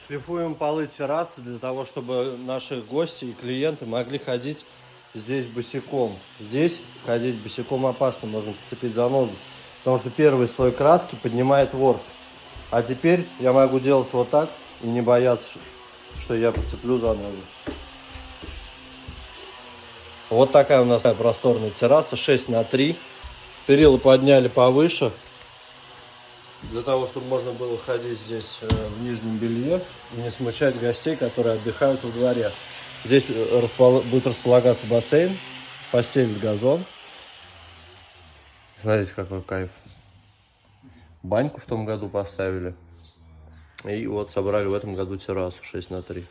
Шлифуем полы террасы для того, чтобы наши гости и клиенты могли ходить здесь босиком. Здесь ходить босиком опасно, можно подцепить занозу, потому что первый слой краски поднимает ворс. А теперь я могу делать вот так и не бояться, что я подцеплю занозу. Вот такая у нас просторная терраса, 6×3. Перила подняли повыше, для того, чтобы можно было ходить здесь в нижнем белье и не смущать гостей, которые отдыхают во дворе. Здесь будет располагаться бассейн, постель, газон. Смотрите, какой кайф. Баньку в том году поставили. И вот собрали в этом году террасу 6×3.